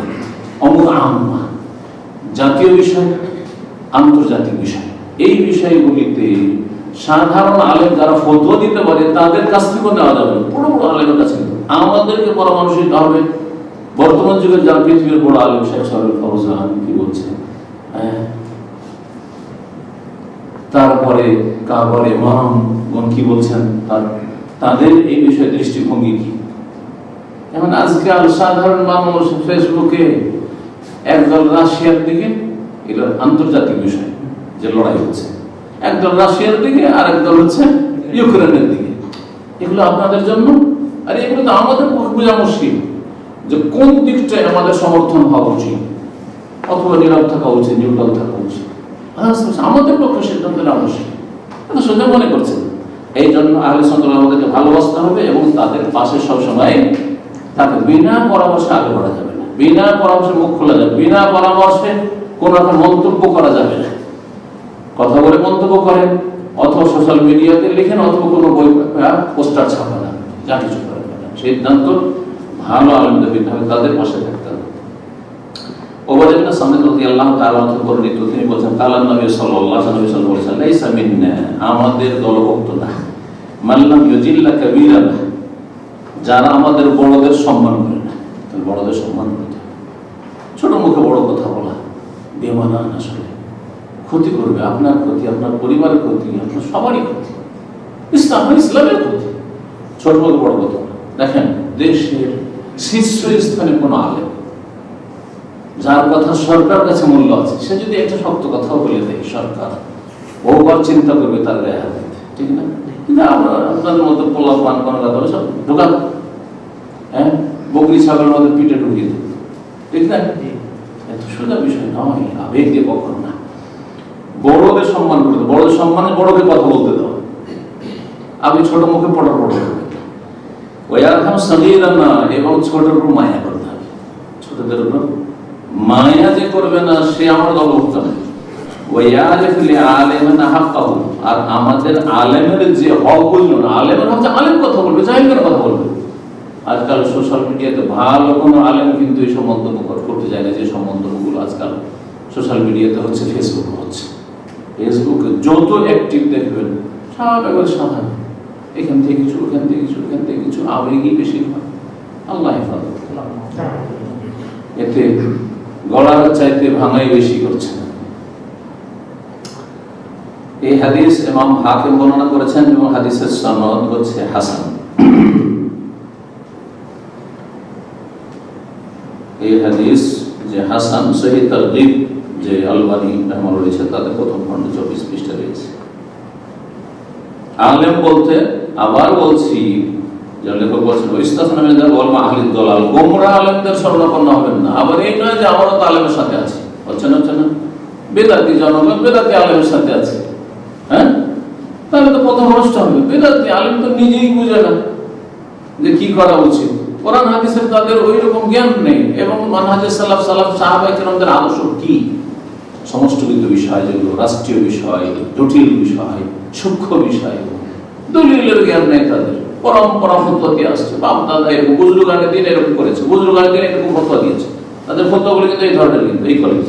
অমর আম্মা, জাতীয় বিষয়, আন্তর্জাতিক বিষয়, এই বিষয়গুলিতে সাধারণ আলেম যারা ফতোয়া দিতে পারে তাদের কাছ থেকে নেওয়া যাবে, বড় বড় আলেমের কাছে আমাদেরকে পরামর্শ দিতে হবে। বর্তমান যুগে যারা পৃথিবীর বড় আলেম, শেখ সাহেব ফৌজান কি বলছেন, তারপরে কাবার ইমামগণ কি বলছেন, তাদের এই বিষয়ে দৃষ্টিভঙ্গি কি। এখন আজকাল সাধারণ মানুষ ফেসবুকে একদল রাশিয়ার দিকে, এটা আন্তর্জাতিক বিষয় যে লড়াই হচ্ছে, একদল রাশিয়ার দিকে আর একদল হচ্ছে ইউক্রেনের দিকে। এগুলো আপনাদের জন্য, আর এগুলো তো আমাদের বোঝা মুশকিল যে কোন দিকটায় আমাদের সমর্থন হওয়া উচিত, অথবা নীরব থাকা উচিত, নিউট্রাল থাকা উচিত। আমাদের পক্ষে সিদ্ধান্ত নেওয়া উচিত, এটা সোজা মনে করছেন। এই জন্য আহলে সুন্নাত আমাদেরকে ভালোবাসতে হবে এবং তাদের পাশে সবসময় তাকে বিনা পরামর্শে আগে বাড়া যাবে না, বিনা পরামর্শে মুখ খোলা যাবে, বিনা পরামর্শে কোন রকম মন্তব্য করা যাবে না। কথা বলে মন্তব্য করেন, অথবা সোশ্যাল মিডিয়াতে লিখেন, অথবা কোনো বই পোস্টার ছাপান, যা কিছু করেন, সিদ্ধান্ত ভালো আলেমদের দিতে হবে, তাদের পাশে থাকতে হবে। ওমর ইবনে সামিদ রাদিয়াল্লাহু তাআলা আনহু বর্ণিত, তিনি বলেছেন কালাম নবী সাল্লাল্লাহু আলাইহি ওয়াসাল্লাম বলেছেন লাইসা মিন্না, আমাদের দলভুক্ত না, মান লাম ইউজিল্লা কাবীরানা, যারা আমাদের বড়দের সম্মান করে না। বড়দের সম্মান করতে, ছোট মুখে বড় কথা বলা বেমানান, আসলে ক্ষতি করবে, আপনার ক্ষতি, আপনার পরিবারের ক্ষতি, আপনার সবারই ক্ষতি, ইসলামের ক্ষতি। ছোট মুখে বড় কথা। দেখেন, দেশের শীর্ষস্থানে কোনো আলেম যার কথা সরকার কাছে মূল্য আছে, সে যদি একটা শক্ত কথাও বলে দেয়, সরকার বহুবার চিন্তা করবে তার গায়ে হাত দিতে, ঠিক না? কিন্তু আমরা আপনাদের মতো পোলা পান কোনো কথা সব ঢোকান, হ্যাঁ, বকরি ছাগলের মধ্যে পিঠে ঢুকিয়ে দেব, ঠিক না? এত সোজা বিষয় নয়, আবেগ দিয়ে কখনো না। বড়দের সম্মান করতে, বড়দের সম্মানে বড়কে কথা বলতে দাও। আপনি ছোট মুখে পড়া এবং ছোটের উপর মায়া করতে হবে। ছোটদের উপর মায়া যে করবে না, সে আমার দলভুক্ত নয়। আর আমাদের আলেমের যে হক বলল না, আলেমের হচ্ছে আলেম কথা বলবে, জাহিলের কথা বলবে। আজকাল সোশ্যাল মিডিয়াতে ভালো কোনো আলেম কিন্তু এইসব মন্তব্য করতে যায় না, যে সব মন্তব্যগুলো আজকাল সোশ্যাল মিডিয়াতে হচ্ছে, ফেসবুকে হচ্ছে। ফেসবুকে যত অ্যাক্টিভ দেখবেন সব একবার সাধারণ, এখান থেকে কিছু, ওখান থেকে কিছু, ওখান থেকে কিছু, আবেগই বেশি হয়। আল্লাহ হেফাজত। এতে গলার চাইতে ভাঙাই বেশি করছে। এই হাদিস ইমাম হাকিম বর্ণনা করেছেন এবং হাদিসের সনদ হচ্ছে হাসান। এই হাদিস যে হাসান, সহিহ তারগীব যে আলবানী রাহমাহুল্লাহ রয়েছে, তাদের প্রথম খণ্ড 24 পৃষ্ঠা রয়েছে। আলেম বলতে আবার বলছি, যে লেখক বলছেন ইস্তাসনা মিন যাল আহলি দলাল, গোমরাহ আলেমদের শরণাপন্ন হবেন না। আবার এই নয় যে আমারও তো আলেমের সাথে আছে, হচ্ছে না বেদাতি জনগণ বেদাতি আলেমের সাথে আছে, হ্যাঁ, তাহলে তো প্রথম নষ্ট হবে। বেদাতি আলেম তো নিজেই বুঝে না যে কি করা উচিত, কোরআন হাদিসের তাদের ওই রকম জ্ঞান নেই, এবং মানহাজে সালাফ সাহাবায়ে কেরামদের আদর্শ কি, সমষ্টিগত বিষয়, যেগুলো রাষ্ট্রীয় বিষয়, জটিল বিষয়, সূক্ষ্ম বিষয়, দলিলের জ্ঞান নেই তাদের। পরম্পরা ফতোয়া দিয়ে আসছে, বাপ দাদা এরকম, বুজুর্গানের দিন এরকম করেছে, বুজুর্গানের দিন এরকম ফতোয়া দিয়েছে, তাদের ফতোয়াগুলো কিন্তু এই ধরনের, কিন্তু এই কলেজ।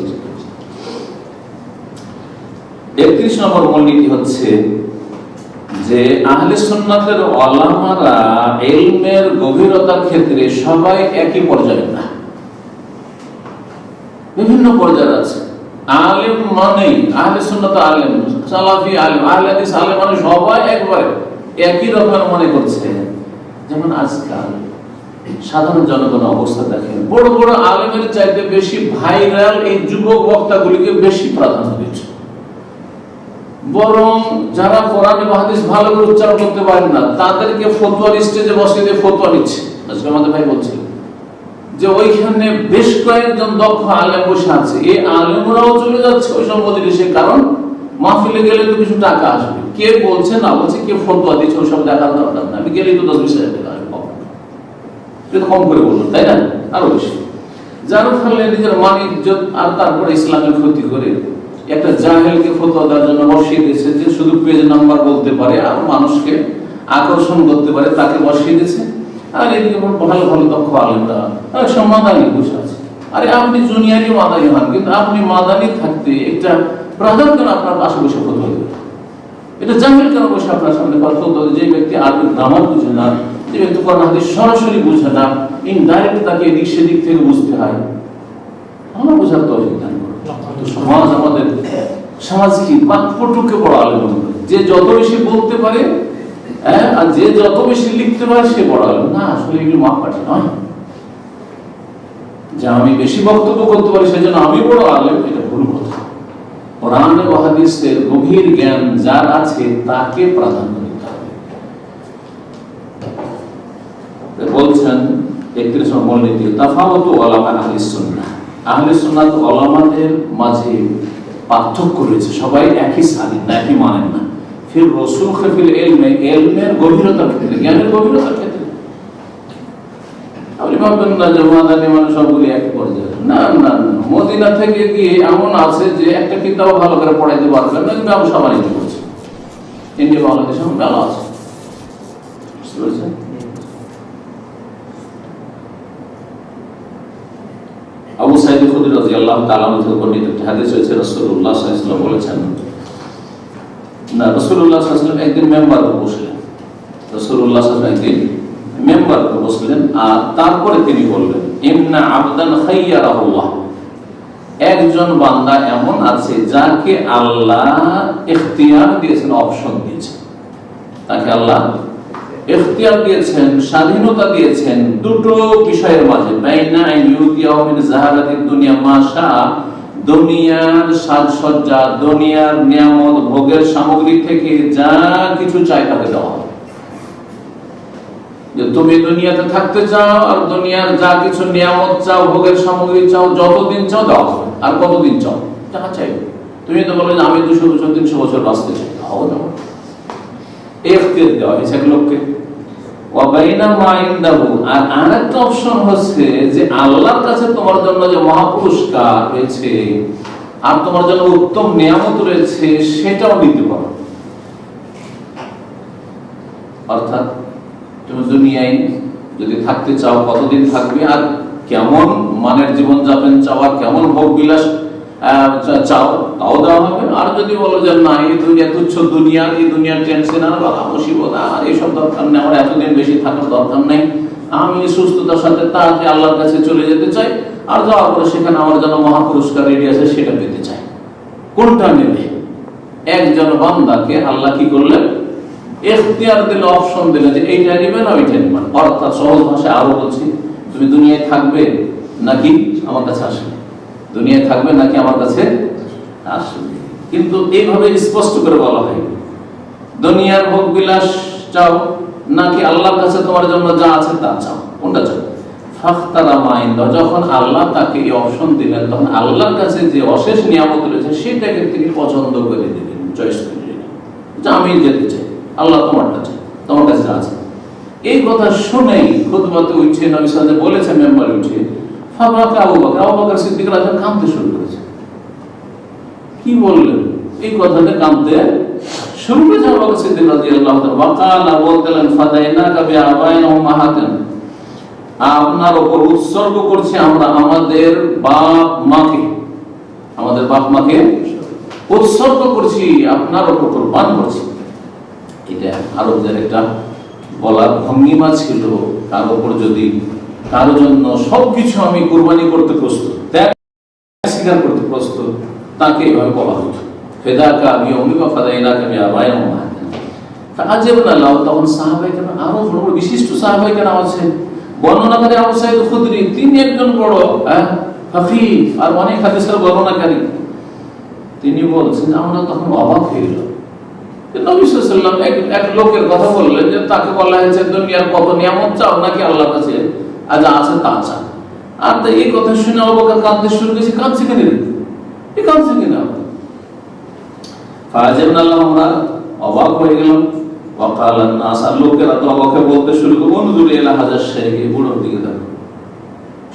31 নম্বর মূলনীতি হচ্ছে যে আহলে সুন্নাতের উলামারা ইলমের গভীরতার ক্ষেত্রে সবাই একই পর্যায়ে না, বিভিন্ন পর্যায়ে আছে। আলেম মানেই আহলে সুন্নাত আলেম, সালাফি আলেম, আহলে হাদিস আলেম মানে সবাই একবারে একই রকমের মনে করছে। যেমন আজকাল সাধারণ জনগণের অবস্থা দেখেন, বড় বড় আলেমের চাইতে বেশি ভাইরাল এই যুবক বক্তাগুলিকে বেশি প্রাধান্য দিচ্ছে, বরং যারা কোরআন এবং হাদিস ভালো করে উচ্চারণ করতে পারেন না তাদেরকে ফতোয়ার স্টেজে বসিয়ে দিয়ে ফতোয়া নিচ্ছে। আজকে আমাদের ভাই বলছিল যে ওইখানে বেশ কয়েকজন দক্ষ আলেম বসে আছে, এই আলেমরাও চলে যাচ্ছে ওই সব মজলিসে, কারণ মাহফিলে গেলে তো কিছু টাকা আসবে, কে বলছে না বলছে, কে ফতোয়া দিচ্ছে ওইসব দেখার দরকার না, আমি গেলেই তো 10-20 হাজার টাকা আসবে, কিন্তু কম করে বলুন, তাই না, আরো বেশি। যার ফলে নিজের মান ইজ্জত আর তারপরে ইসলামের ক্ষতি করে একটা জাহেলকে ফতোয়া দেওয়ার জন্য বসিয়ে দিয়েছে, যে শুধু পেজ নাম্বার বলতে পারে আর মানুষকে আকর্ষণ করতে পারে, তাকে বসিয়ে দিয়েছে। আর এদিকে ভালো ভালো দক্ষ আলেমরা সব মাদানি বসে আছে। আরে আপনি জুনিয়রই মাদানি হন, কিন্তু আপনি মাদানি থাকতে একটা প্রধান কেন আপনার পাশে বসে ফতোয়া দেবে? এটা জাহিল কেন বসে আপনার সামনে কথা বলতে? যে ব্যক্তি আরবি গ্রামার বুঝে না, যে ব্যক্তি কোরআন হাদিস সরাসরি বুঝে না, ইনডাইরেক্ট তাকে এদিক সেদিক থেকে বুঝতে হয়, আমরা বোঝার তৌফিক দান করুন। সমাজ, আমাদের সমাজ কি বাকপটুকে বড় আলেম, যে যত বেশি বলতে পারে আর যে যত বেশি লিখতে পারে সে বড় আলেম না। আসলে এগুলো মাপকাঠি নয় যে আমি বেশি বক্তব্য করতে পারি সেজন্য আমি বড় আলেম, এটা ভুল কথা। কোরআন ও হাদিসের গভীর জ্ঞান যার আছে তাকে প্রাধান্য দিতে হবে। বলছেন 31 নম্বর নীতি, তাফাওয়াতু উলামা আহলিস সুন্নাহ। আহলে সুন্নাত উলামাদের মাঝে পার্থক্য রয়েছে, সবাই একই সালিন না, একই মানেন না। ফির রসুখ ফিল ইলমে, ইলমের গভীরতার ক্ষেত্রে, জ্ঞানের গভীরতার ক্ষেত্রে। আপনি ভাববেন না যে মাদানি মানে সবগুলি এক পর্যায়ে, না না না। মদিনা থেকে গিয়ে এমন আছে যে একটা কিতাব ভালো করে পড়াইতে পারবেন না, কিন্তু ব্যবসা বাণিজ্য করছে। ইন্ডিয়া বাংলাদেশে এমন ভালো আছে, বুঝতে পেরেছেন? আবু সাঈদ খুদরি রাদিয়াল্লাহু তাআলা থেকে বর্ণিত একটি হাদিস রয়েছে, রাসূলুল্লাহ সাল্লাল্লাহু আলাইহি ওয়াসাল্লাম বলেছেন, না রাসূলুল্লাহ সাল্লাল্লাহু আলাইহি ওয়াসাল্লাম একদিন মেম্বারে বসলেন। রাসূলুল্লাহ সাল্লাল্লাহু আলাইহি ওয়াসাল্লাম একদিন মেম্বারে বসলেন, আর তারপরে তিনি বললেন, ইন্না আবদান খায়্যারাহুল্লাহ, একজন বান্দা এমন আছে যাকে আল্লাহ ইখতিয়ার দিয়েছেন, অপশন দিয়েছেন। তাকে আল্লাহ ইখতিয়ার দিয়েছেন, স্বাধীনতা দিয়েছেন দুটো বিষয়ের মাঝে, বাইনা ইউতিয়াউ মিন যাহারাতিদ দুনিয়া মা শাআ, দুনিয়ার সাজসজ্জা, দুনিয়ার নিয়ামত, ভোগের সামগ্রী থেকে যা কিছু চাই তাকে দেওয়া হবে। যে তুমি দুনিয়াতে থাকতে চাও আর দুনিয়ার যা কিছু নিয়ামত চাও, ভোগের সামগ্রী চাও, যতদিন চাও দেওয়া হবে। আর কতদিন চাও, যা চাই। তুমি তো বলো যে আমি 200 বছর 300 বছর বাঁচতে চাই, তাও দাও। ইখতিয়ার দেওয়া হয়েছে এক লোককে। ওয়া বাইনা মা ইনদাহু, আর আরেকটা অপশন হচ্ছে যে আল্লাহর কাছে তোমার জন্য যে মহাপুরস্কার রয়েছে আর তোমার জন্য উত্তম নিয়ামত রয়েছে সেটাও দিতে পারো। অর্থাৎ তুমি দুনিয়ায় যদি থাকতে চাও কতদিন থাকবে, আর কেমন মানের জীবন যাপন চাও, আর কেমন ভোগ বিলাস চাও তাও দেওয়া হবে। আর যদি বলো যে না, এই দুনিয়া তুচ্ছ দুনিয়া, এই দুনিয়ার টেনশন আর বাধা মুসিবত আর এইসব দরকার নেই, আমার এতদিন বেশি থাকার দরকার নেই, আমি সুস্থতার সাথে তাকে আল্লাহর কাছে চলে যেতে চাই, আর যাওয়ার পরে সেখানে আমার জন্য মহাপুরস্কার রেডি আছে সেটা পেতে চাই। কোনটা নেবে? একজন বান্দাকে আল্লাহ কি করলেন? ইখতিয়ার দিল, অপশন দিল যে এইটা নিবে না ওইটা নিবে। অর্থাৎ সহজ ভাষায় আরো বলছি, তুমি দুনিয়ায় থাকবে নাকি আমার কাছে আসবে, দুনিয়ায় থাকবে নাকি আমার কাছে আসবে। কিন্তু এইভাবে স্পষ্ট করে বলা হয়, দুনিয়ার ভোগ বিলাস চাও নাকি আল্লাহর কাছে তোমার জন্য যা আছে তা চাও, কোনটা চাও? ফাখতারা মা ইনদাহু, যখন আল্লাহ তাকে এই অপশন দিলেন তখন আল্লাহর কাছে যে অশেষ নিয়ামত রয়েছে সেটাকে তিনি পছন্দ করে দিলেন, চয়েস করে দিলেন, যে আমি যেতে চাই, আল্লাহ তোমারটা চাই, তোমার কাছে যা আছে। এই কথা শুনেই খুতবাতে উঠে নবী সাল্লাল্লাহু আলাইহি ওয়াসাল্লাম বলেছেন, মেম্বারে উঠে, ফাবাকা আবু বকর সিদ্দিক রাদিয়াল্লাহু আনহু কাঁদতে শুরু করেছে। কি বললেন? এই কথাতে কাঁদতে শুরু করেছে আবু বকর সিদ্দিক রাদিয়াল্লাহু আনহু। ওয়াকালা, বলতেন, ফাদাইনাকা বিআবাইনা উম্মাহাতিনা, আপনার উপর উৎসর্গ করছি আমরা আমাদের বাপ মাকে, আমাদের বাপ মাকে উৎসর্গ করছি, আপনার উপর কুরবান করছি। এটা আরবদের একটা বলার ভঙ্গিমা ছিল, তার উপর যদি কারোর জন্য সবকিছু আমি কুরবানি করতে প্রস্তুত, ত্যাগ স্বীকার করতে প্রস্তুত, তাকে এভাবে বলা হতো, ফিদাকা বিউমি ওয়া ফাদাইনাকা বিআবাইনা উম্মাহাতিনা। ফাআজাবনা লাহু, তখন সাহাবায়ে কেরাম, আরো বড় বিশিষ্ট সাহাবায়ে কেরাম আছেন, বর্ণনাকারী আবু সাঈদ খুদরি, তিনি একজন বড় হাফিজ আর অনেক হাদিসের বর্ণনাকারী। তিনি বলছেন, আমরা তখন অবাক হয়ে গেলাম। নবী সাল্লাল্লাহু আলাইহি ওয়াসাল্লাম এক লোকের কথা বললেন যে তাকে বলা হয়েছে দুনিয়ার কত নিয়ামত চাও নাকি আল্লাহর কাছে যা আছে তা চাও। আর এই কথা শুনে আবু বকর কাঁদতে শুরু করেছে। কাঁদছে কেন? এই কাঁদছে কেন? ফাআজাবনা লাহু, আমরা অবাক হয়ে গেলাম। ওয়াকালা নাস, আর লোকেরা তো অবাক হয়ে বলতে শুরু করলো, অনুযুরি ইলা হাজার শেখ, এই বুড়োর দিকে দেখো।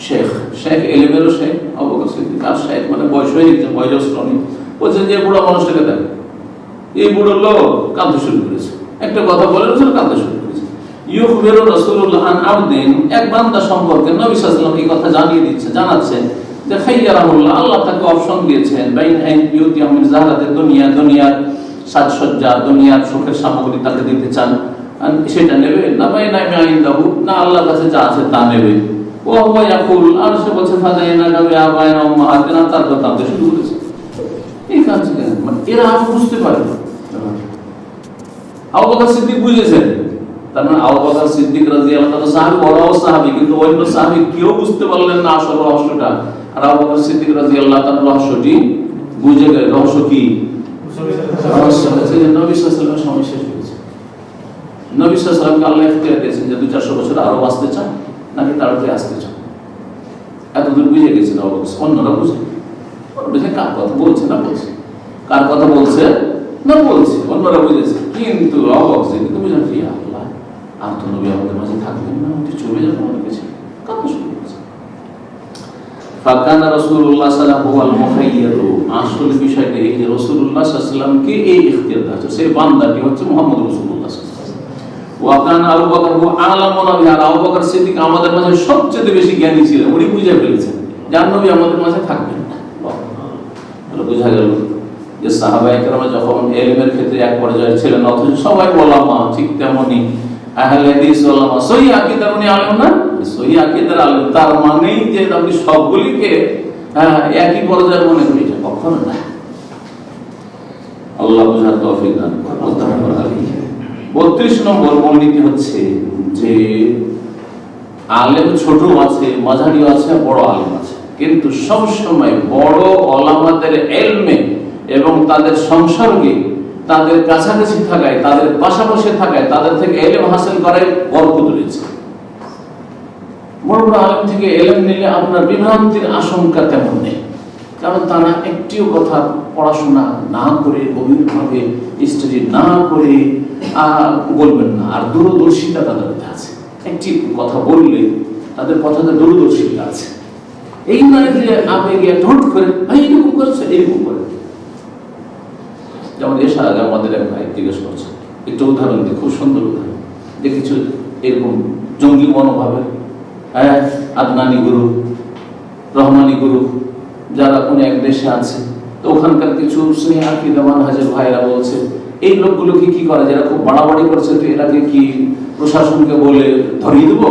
শেখ, শেখ এলেমেরও শেখ আবু বকর সিদ্দিক, আর শেখ মানে বয়স হয়ে গেছে, বয়োজ্যেষ্ঠ অনেক। বলছে যে বুড়ো মানুষটাকে দেখো। এই বুড়ো লোক কাঁদতে শুরু করেছে, একটা কথা বলে কাঁদতে শুরু করেছে। ইউখবিরু রাসূলুল্লাহ আন আবদিন, এক বান্দা সম্পর্কে নবী সাল্লাল্লাহু আলাইহি ওয়াসাল্লাম এই কথা জানিয়ে দিচ্ছে, জানাচ্ছেন যে খাইয়ারাহুল্লাহ, আল্লাহ তাকে অপশন দিয়েছেন, বাইন আইন ইউতিয়া মিন যাহারাতিদ দুনিয়া, দুনিয়ার সাজসজ্জা, দুনিয়ার সুখের সামগ্রী তাকে দিতে চান, সেটা নেবে না, বাইন আইনদাহু, না আল্লাহর কাছে যা আছে তা নেবে। ও হুয়া ইয়াকুল, আর সে বলছে ফাদাইনা গাবি আবাইনা উম্মাহাতিনা, তার কথা আমরা শুরু করেছি। এই কাজ মানে এরা বুঝতে পারে না। আবু বকর সিদ্দিক বুঝেছেন, তার মানে আবু বকর সিদ্দিক রাদিয়াল্লাহু তাআলা সাহাবী, বড় সাহাবী, কিন্তু অন্য সাহাবী কেউ বুঝতে পারলেন না আসল রহস্যটা, আর আবু বকর সিদ্দিক রাদিয়াল্লাহু তাআলা রহস্যটি বুঝে গেলেন। রহস্য কি? রহস্য হচ্ছে যে নবী সাল্লাল্লাহু আলাইহি ওয়াসাল্লামের সময় শেষ হয়েছে। নবী সাল্লাল্লাহু আলাইহি ওয়াসাল্লামকে আল্লাহ ইখতিয়ার দিয়েছেন যে 200-400 বছর আরো বাঁচতে চান নাকি তাড়াতাড়ি আসতে চান। এতদূর বুঝে গেছেন আবু বকর, অন্যরা বুঝে কার কথা বলছে না বলছে, কার কথা বলছে না বলছে, অন্যরা বুঝেছে, কিন্তু আবু বকর সিদ্দিক বুঝেন কি আল্লাহ আর তো নবী আমাদের মাঝে থাকবেন না, উনি চলে যাবেন আমাদের কাছে, কাঁদতে শুরু করেছে। ফাকানা রাসূলুল্লাহ সাল্লাল্লাহু আলাইহি মুখাইয়ারু, আসল বিষয়টা এই যে রাসূলুল্লাহ সাল্লাল্লাহু আলাইহি ওয়াসাল্লামকে এই ইখতিয়ার দেওয়া হচ্ছে, সেই বান্দাটি হচ্ছে মুহাম্মদ রাসূলুল্লাহ সাল্লাল্লাহু আলাইহি ওয়াসাল্লাম। ওয়া কানা আবু বকর হু আলামুনা বিহা, আবু বকর সিদ্দিক আমাদের মাঝে সবচেয়ে বেশি জ্ঞানী ছিলেন, উনি বুঝে ফেলেছেন যে নবী আমাদের মাঝে থাকবেন না। বোঝা গেল যে সাহাবায়ে কেরাম যখন ইলমের ক্ষেত্রে এক পর্যায়ে ছিলেন, অথচ সবাই ওলামা, ঠিক তেমনি আহলে হাদিস ওলামা, সহিহ আকীদার উনি আলেম না, সহিহ আকীদার আলেম, তার মানেই যে আপনি সবগুলিকে একই পর্যায়ে মনে করি, এটা কখনো না। আল্লাহ বুঝার তৌফিক দান করুন। 32 নম্বর মূলনীতি হচ্ছে যে আলেম ছোট আছে, মাঝারিও আছে, বড় আলেম আছে, কিন্তু সব সময় বড় ওলামাদের ইলমে এবং তাদের সংসর্গে, তাদের কাছাকাছি থাকায়, তাদের পাশাপাশি থাকায়, তাদের থেকে ইলম হাসিল করায় বরকত রয়েছে। বড় বড় আলেম থেকে ইলম নিলে আপনার বিভ্রান্তির আশঙ্কা তেমন নেই, কারণ তারা একটিও কথা পড়াশোনা না করে, গভীরভাবে স্টাডি না করে বলবেন না, আর দূরদর্শিতা তাদের মধ্যে আছে। একটি কথা বললে তাদের কথাতে দূরদর্শিতা আছে, এই নয় যে আবেগে ঢোট করে এইরকম করছে, এইরকম করে। যেমন এসে আগে আমাদের এক ভাই জিজ্ঞেস করছে, একটু উদাহরণ দিই, খুব সুন্দর উদাহরণ, যে কিছু এরকম জঙ্গি মনোভাবের আদনানি গ্রুপ, রহমানি গ্রুপ, যারা কোনো এক দেশে আছে, তো ওখানকার কিছু স্নেহ আকীদা মানহাজের ভাইরা বলছে এই লোকগুলোকে কি করে, যারা খুব বাড়াবাড়ি করছে, তো এটাকে কি প্রশাসনকে বলে ধরিয়ে দেবো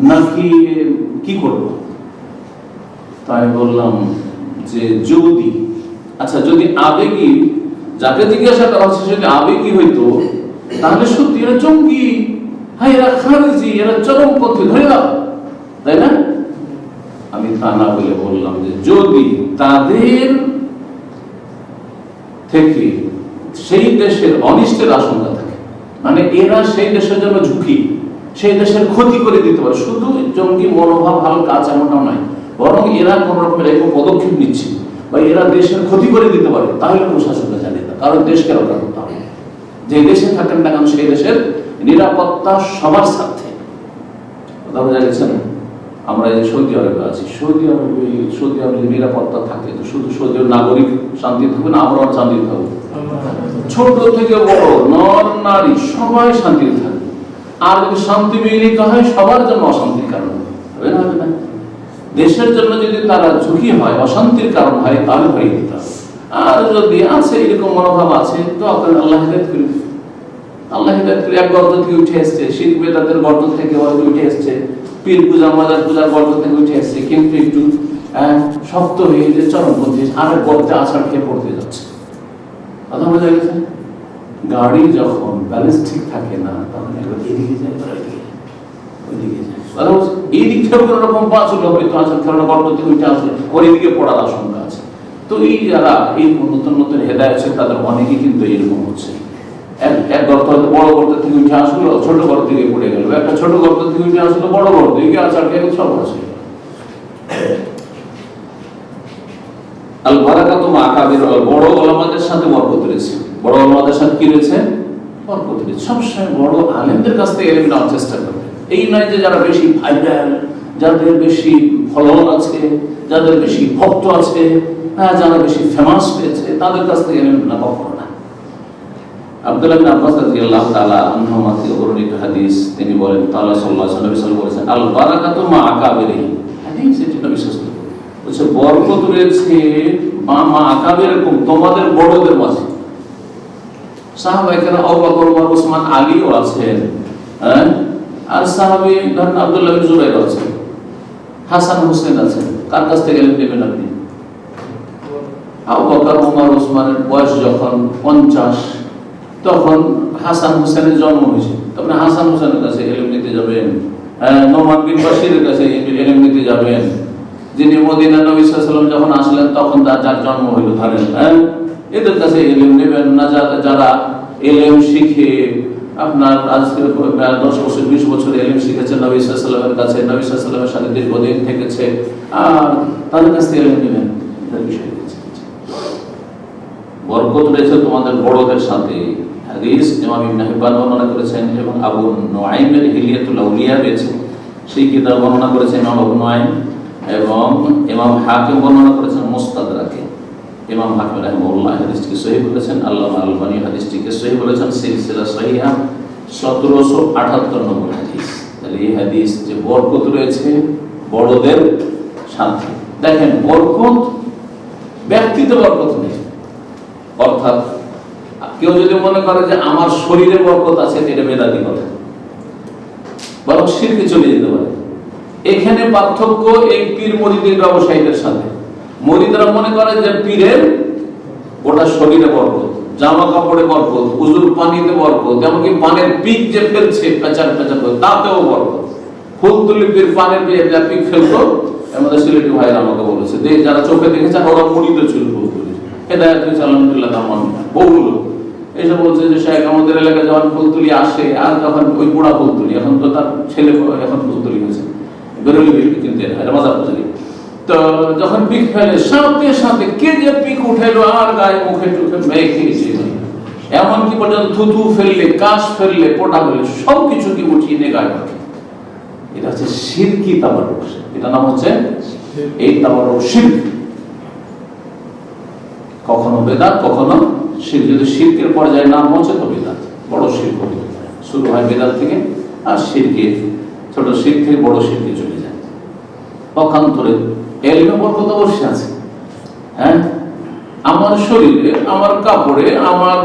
নাকি কি করবো? তাই বললাম যে যদি যদি আবেগী, যাকে জিজ্ঞাসা করা হচ্ছে যদি আবেগী হইতো, তাহলে সত্যি এরা জঙ্গি, হ্যাঁ এরা খারিজি, এরা চরমপন্থী, ধরে দাও, তাই না? আমি তা না বলে বললাম যে যদি তাদের থেকে সেই দেশের অনিষ্টের আশঙ্কা থাকে, মানে এরা সেই দেশের জন্য ঝুঁকি, সেই দেশের ক্ষতি করে দিতে পারে, শুধু জঙ্গি মনোভাব হালকা আছে এমনটাও নয়, বরং এরা কোন রকমের এক পদক্ষেপ নিচ্ছে বা এরা দেশের ক্ষতি করে দিতে পারে, তাহলে প্রশাসনকে জানিয়ে দাও, কারণ দেশকে রক্ষা করতে হবে। যে দেশে থাকেন না কেন সেই দেশের নিরাপত্তা সবার স্বার্থে। কথা বোঝা গেছে না? আমরা এই সৌদি আরবে আছি, সৌদি আরবে নিরাপত্তা থাকে তো শুধু সৌদি নাগরিক শান্তি থাকবে না, আমরাও শান্তি থাকবো, ছোট থেকে বড়, নর নারী সবাই শান্তিতে থাকবে। আর যদি শান্তি বিঘ্নিত হয় সবার জন্য অশান্তির কারণ হবে না। দেশের জন্য যদি তারা ঝুঁকি হয়, অশান্তির কারণ হয়, তাহলে হয়ে দিতে হবে। আর যদি আছে এরকম মনোভাব আছে, তো আপনার আল্লাহ হিদায়াত করে, আল্লাহ হিদায়াত করে এক গর্ত থেকে উঠে এসছে, শিরক বিদআতের গর্ত থেকে উঠে এসছে, পীর পূজা মাজার পূজার গর্ত থেকে উঠে এসছে, কিন্তু একটু শক্ত হয়ে যে চরমপন্থী আরেক গর্তে আছাড় খেয়ে পড়তে যাচ্ছে। কথা বোঝা গেছে? গাড়ি যখন ব্যালেন্স ঠিক থাকে না, তখন একবার এদিকে যায়, ওইদিকে যায়, এই দিক থেকে কোনো রকম পাঁচুল হবে, তো আছাড় খেলানো গর্ত থেকে উঠে আসলে ওর এদিকে পড়ার আশঙ্কা আছে। তো এই যারা এই নতুন নতুন হেদায়েত আছে, তাদের অনেকেই কিন্তু এরকম হচ্ছে, এক গর্ত হয়তো বড় গর্ত থেকে উঠে আসলো, ছোট গর্ত থেকে পড়ে গেল, একটা ছোট গর্ত থেকে উঠে আসলো বড় গর্ত, এদিকে আছাড় খেয়ে সব আছে। আল বারাকাতু মা আকাবির, বড় ওলামাদের সাথে বরকত রয়েছে। বড় ওলামাদের সাথে কি রয়েছে? বরকত রয়েছে। সবসময় বড় আলেমদের কাছ থেকে ইলম নেওয়ার চেষ্টা করবে। এই নয় যে যারা বেশি ভাইরাল, যাদের বেশি ফলোয়ার আছে, যাদের বেশি ভক্ত আছে, যারা বেশি ফেমাস হয়েছে, তাদের কাছ থেকে ইলম না, কখনো না। আব্দুল্লাহ ইবনে আব্বাস রাদিয়াল্লাহু তাআলা আনহুমা থেকে বর্ণিত হাদিস, তিনি বলেন তাআলা সাল্লাল্লাহু আলাইহি ওয়াসাল্লাম বলেছেন, আল বারাকাতু মা আকাবিরি। হাদিস এটি নবী সাল্লাল্লাহু আলাইহি ওয়াসাল্লাম বলেছে, বরকত রয়েছে মা আকাবিরকুম, তোমাদের বড়দের মাঝে। সাহাবায়ে কেরাম আবু বকর, ওমর, ওসমান, আলীও আছেন, হ্যাঁ, আর সাহাবী ধরেন আব্দুল্লাহ বিন জুবাইর আছেন, হাসান হোসেন আছেন। কার কাছ থেকে ইলম নেবেন আপনি? আবু বকর, ওমর, ওসমানের বয়স যখন 50, তখন হাসান হোসেনের জন্ম হয়েছে, তখন হাসান হোসেনের কাছে ইলম নিতে যাবেন। নোমান বিন বাশিরের কাছে ইলম নিতে যাবেন, যিনি মদিনা নবী সাল্লাল্লাহু আলাইহি ওয়াসাল্লাম যখন আসলেন তখন যার জন্ম হইল, ধরেন, এদের কাছে ইলম নেবেন না। যারা ইলম শিখে আপনার আজ থেকে 10 বছর 20 বছর ইলম শিখেছে নবী সাল্লাল্লাহু আলাইহি ওয়াসাল্লামের কাছে, নবী সাল্লাল্লাহু আলাইহি ওয়াসাল্লামের সাথে দীর্ঘদিন থেকেছে, আর তাদের কাছে ইলম নেবেন, এটার বিষয় রয়েছে। বরকত রয়েছে তোমাদের বড়দের সাথে। হাদিস ইমাম ইবনে হিব্বান বর্ণনা করেছেন এবং আবু নুআইমের হিলিয়াতুল আউলিয়া রয়েছে, সেই কিতাব বর্ণনা করেছেন ইমাম আবু নুআইম, এবং ইমাম হাকিম বর্ণনা করেছেন মুস্তাদরাকে। ইমাম হাকিম রাহিমাহুল্লাহ হাদিসটিকে সহিহ বলেছেন, আল্লামা আল-আলবানী হাদিসটিকে সহিহ বলেছেন, সিলসিলা সহিহা 1778 নম্বর হাদিস। তাহলে এই হাদিস যে বরকত রয়েছে বড়দের সাথে। দেখেন, বরকত ব্যক্তিতে বরকত নেই, অর্থাৎ কেউ যদি মনে করে যে আমার শরীরে বরকত আছে, এটা বেদাতি কথা, বরং শিরকে চলে যেতে পারে। এখানে পার্থক্য এই পীর মুরিদের ব্যবসায়ীদের সাথে। মুরিদরা মনে করে যে পীরের ওটা শরীরে বরকত, জামা কাপড়ে বরকত, উজুর পানিতে বরকত, এমনকি পানের পিক যে ফেলছে পেঁচার পেঁচার করে তাতেও বরকত। ফুলতুলি পীর পানের পিক ফেলতো, আমাদের সিলেটি ভাইরা আমাকে বলেছে, যারা চোখে দেখেছে ওরা মুরিদ ছিল ফুলতুলি। হেদায়েত আলহামদুলিল্লাহ তেমন বহুগুলো এসে বলছে যে শেখ আমাদের এলাকায় যখন ফুলতুলি আসে, আর তখন ওই বুড়া ফুলতুলি, এখন তো তার ছেলে এখন ফুলতুলি হয়েছে, বেরোলি কিনতে এটা মজা বুঝলি। তো যখন পিক ফেলে সাথে সাথে কে যে পিক উঠেলো আর গায়ে মুখে টুখে মেখে এমনকি পর্যন্ত থুতু ফেললে, কাশ ফেললে, পোটা ফেললে সবকিছু কি উঠিয়ে নিয়ে গায়ে রাখে। এটা হচ্ছে শিরকি তাবারুক। এটা নাম হচ্ছে এই তাবারুক শিরক, কখনো বেদাত কখনো শিরক। যদি শিরকের পর্যায়ে নাম হচ্ছে তো বেদাত, বড় শিরক শুরু হয় বেদাত থেকে, আর শিরকে ছোট শিরক থেকে বড় শিরকে চলে যায়। পক্ষান্তরে এলমে বরকত অবশ্যই আছে। হ্যাঁ, আমার শরীরে, আমার কাপড়ে, আমার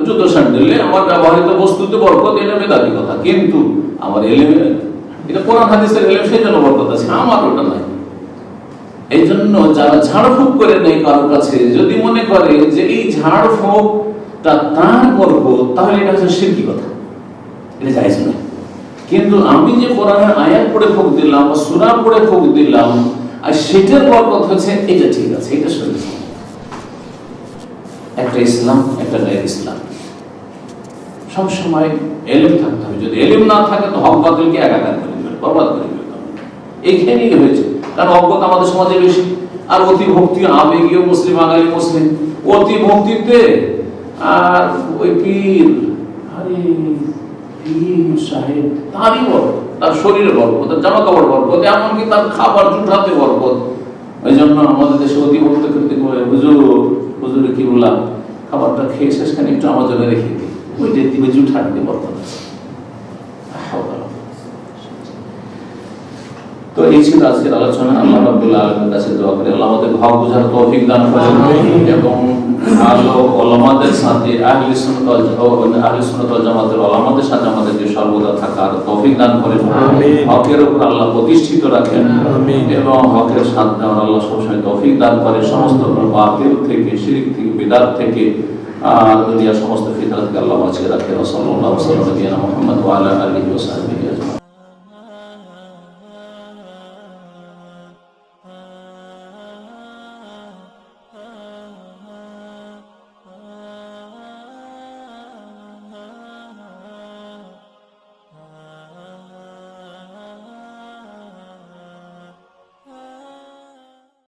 জুতো স্যান্ডেলে, আমার ব্যবহৃত বস্তুতে বরকত, এটা বেদাতি কথা। কিন্তু আমার এলেমে, এটা কোরআন হাদিসের এলেম, সেই জন্য বরকত আছে, আমার ওটা নাই। এই জন্য যারা ঝাড়ফুঁক করে নেই কারোর কাছে, যদি মনে করে যে এই ঝাড়ফুঁকটা তার বরকত, তাহলে এটা হচ্ছে শিরকি কথা, এটা জায়েজ নয়। কিন্তু আমি যে কোরআনের আয়াত পড়ে ফুঁক দিলাম বা সূরা পড়ে ফুঁক দিলাম, আর সেটার বরকত হচ্ছে, এটা ঠিক আছে, এটা শরীয়ত। একটা ইসলাম, একটা গায়ের ইসলাম। সবসময় এলিম থাকতে হবে। যদি এলিম না থাকে তো হক বাতিলকে একাকার করে দেবে, বরবাদ করে দেবে। এইখানেই হয়েছে, কারণ অজ্ঞতা আমাদের সমাজে বেশি। আর অতি ভক্তি, আবেগীয় মুসলিম, বাঙালি মুসলিম, অতি ভক্তিতে আর ওই পীর, আরে পীর সাহেব তারই বরকত, তার শরীরে বরকত, তার জামা কাপড় বরকত, এমনকি তার খাবার জুঠাতে বরকত। ওই জন্য আমাদের দেশে অতি ভক্ত করতে বলে, হুজুরে কি বললাম, খাবারটা খেয়ে শেষখানে একটু আমার জন্য রেখে দিই, ওইটা দিবে জুঠা দিতে বরকত আছে। তো এই ছিল আজকের আলোচনা। আল্লাহ রাব্বুল আলামিনের কাছে দোয়া করি আল্লাহ আমাদের হক বুঝার তৌফিক দান করেন এবং ভালো উলামাদের সাথে আহলে সুন্নাত ওয়াল জামাতের উলামাদের সাথে আমাদেরকে সর্বদা থাকার তৌফিক দান করেন। হকের উপর আল্লাহ প্রতিষ্ঠিত রাখেন এবং হকের সাথ দেওয়ার আল্লাহ সবসময় তৌফিক দান করে। সমস্ত বাতিল থেকে, শিরক থেকে, বিদআত থেকে, দুনিয়ার সমস্ত ফিতনা থেকে আল্লাহ বাঁচিয়ে রাখেন। সাল্লাল্লাহু আলাইহি ওয়া সাল্লাম মুহাম্মদ ওয়া আলা আলিহি ওয়া সাহবিহি।